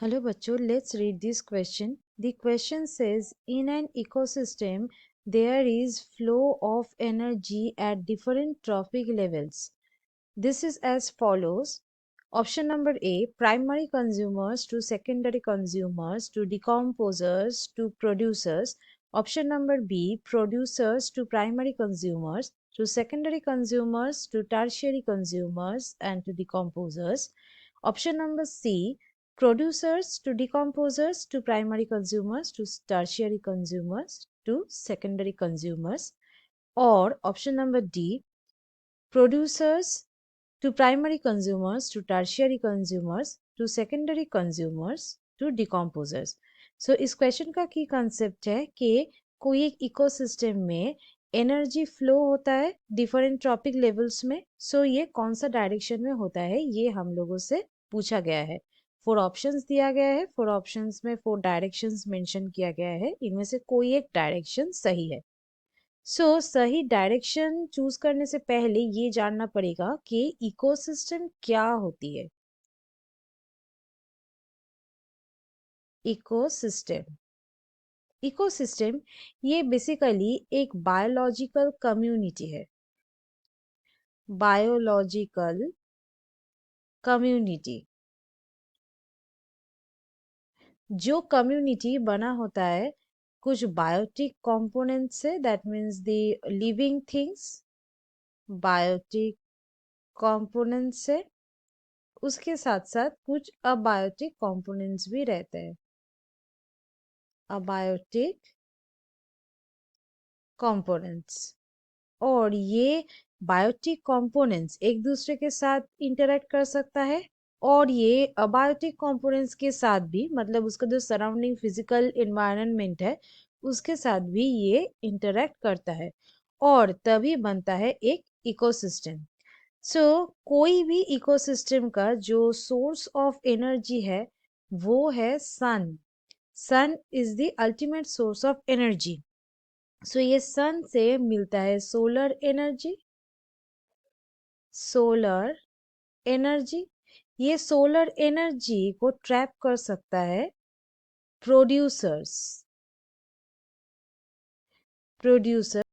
Hello bachcho, let's read this question. The question says in an ecosystem there is flow of energy at different trophic levels. This is as follows. Option number A, primary consumers to secondary consumers to decomposers to producers. Option number B, producers to primary consumers to secondary consumers to tertiary consumers and to decomposers. Option number C, producers to decomposers to primary consumers to tertiary consumers to secondary consumers. Or option number D, producers to primary consumers to tertiary consumers to secondary consumers to decomposers. So इस question का की concept है कि कोई एक ecosystem में energy flow होता है डिफरेंट ट्रॉपिक लेवल्स में. सो ये कौन सा डायरेक्शन में होता है ये हम लोगों से पूछा गया है. 4 ऑप्शंस दिया गया है. 4 ऑप्शंस में 4 डायरेक्शंस मेंशन किया गया है. इनमें से कोई एक डायरेक्शन सही है. सही डायरेक्शन चूज करने से पहले ये जानना पड़ेगा कि इकोसिस्टम क्या होती है. इकोसिस्टम इकोसिस्टम ये बेसिकली एक बायोलॉजिकल कम्युनिटी है. बायोलॉजिकल कम्युनिटी जो कम्युनिटी बना होता है कुछ बायोटिक कंपोनेंट से. That means the living things biotic component से. उसके साथ साथ कुछ अबायोटिक कंपोनेंट्स भी रहते हैं. Abiotic components. और ये बायोटिक कंपोनेंट्स एक दूसरे के साथ इंटरेक्ट कर सकता है और ये अबायोटिक कंपोनेंट्स के साथ भी मतलब उसका जो सराउंडिंग फिजिकल एनवायरनमेंट है उसके साथ भी ये इंटरेक्ट करता है और तभी बनता है एक इकोसिस्टम. सो कोई भी इकोसिस्टम का जो सोर्स ऑफ एनर्जी है वो है sun. Sun is the ultimate source of energy. So ये सन से मिलता है सोलर एनर्जी. सोलर एनर्जी ये सोलर एनर्जी को ट्रैप कर सकता है producers. Producer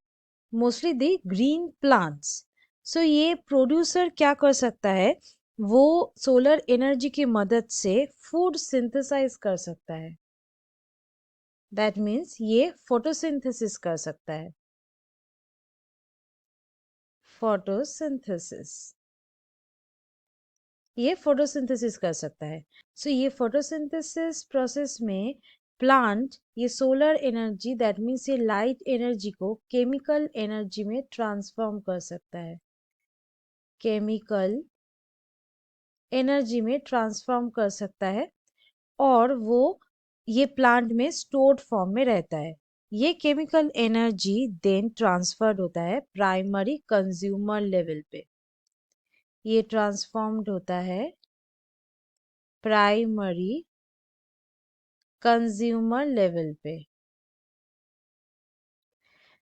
mostly the green plants. So ये प्रोड्यूसर क्या कर सकता है वो सोलर एनर्जी की मदद से फूड सिंथेसाइज कर सकता है. दैट मीन्स ये फोटोसिंथेसिस कर सकता है. फोटोसिंथेसिस ये फोटोसिंथेसिस कर सकता है. सो ये फोटोसिंथेसिस प्रोसेस में प्लांट ये सोलर एनर्जी दैट मीन्स ये लाइट एनर्जी को केमिकल एनर्जी में ट्रांसफॉर्म कर सकता है. केमिकल एनर्जी में ट्रांसफॉर्म कर सकता है और वो ये प्लांट में स्टोर्ड फॉर्म में रहता है. ये केमिकल एनर्जी देन ट्रांसफर्ड होता है प्राइमरी कंज्यूमर लेवल पे. ये ट्रांसफॉर्म्ड होता है प्राइमरी कंज्यूमर लेवल पे.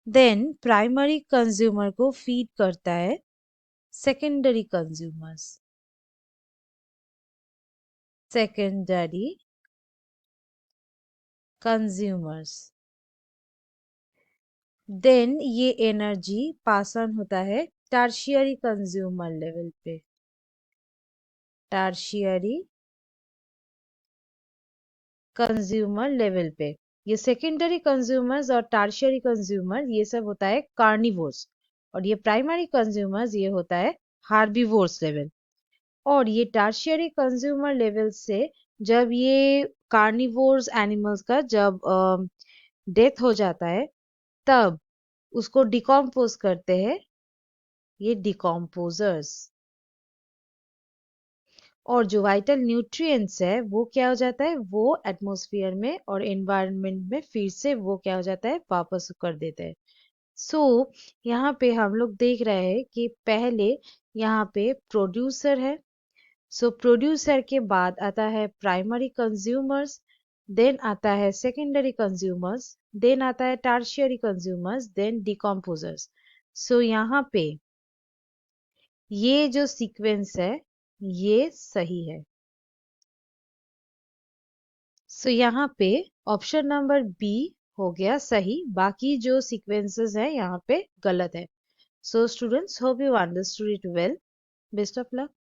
देन प्राइमरी कंज्यूमर को फीड करता है secondary consumers. Secondary consumers then ये एनर्जी पास ऑन होता है टर्शियरी कंज्यूमर लेवल पे. टर्शियरी कंज्यूमर लेवल पे ये सेकेंडरी कंज्यूमर्स और टर्शियरी कंज्यूमर ये सब होता है कार्निवोर्स और ये प्राइमरी कंज्यूमर्स ये होता है हार्बिवोर्स लेवल. और ये टर्शियरी कंज्यूमर लेवल से जब ये कार्निवोर्स एनिमल्स का जब डेथ हो जाता है तब उसको डिकम्पोज करते हैं ये डिकम्पोजर्स. और जो वाइटल न्यूट्रिएंट्स है वो क्या हो जाता है वो एटमॉस्फेयर में और एनवायरनमेंट में फिर से वो क्या हो जाता है वापस कर देते हैं. सो यहाँ पे हम लोग देख रहे हैं कि पहले यहाँ पे प्रोड्यूसर है. सो प्रोड्यूसर के बाद आता है प्राइमरी कंज्यूमर्स. देन आता है सेकेंडरी कंज्यूमर्स. देन आता है tertiary consumers. Then decomposers. So यहाँ पे ये जो सीक्वेंस है ये सही है. सो यहाँ पे ऑप्शन नंबर बी हो गया सही, बाकी जो सीक्वेंसेस है यहाँ पे गलत है. So students, hope you understood it well. Best of luck.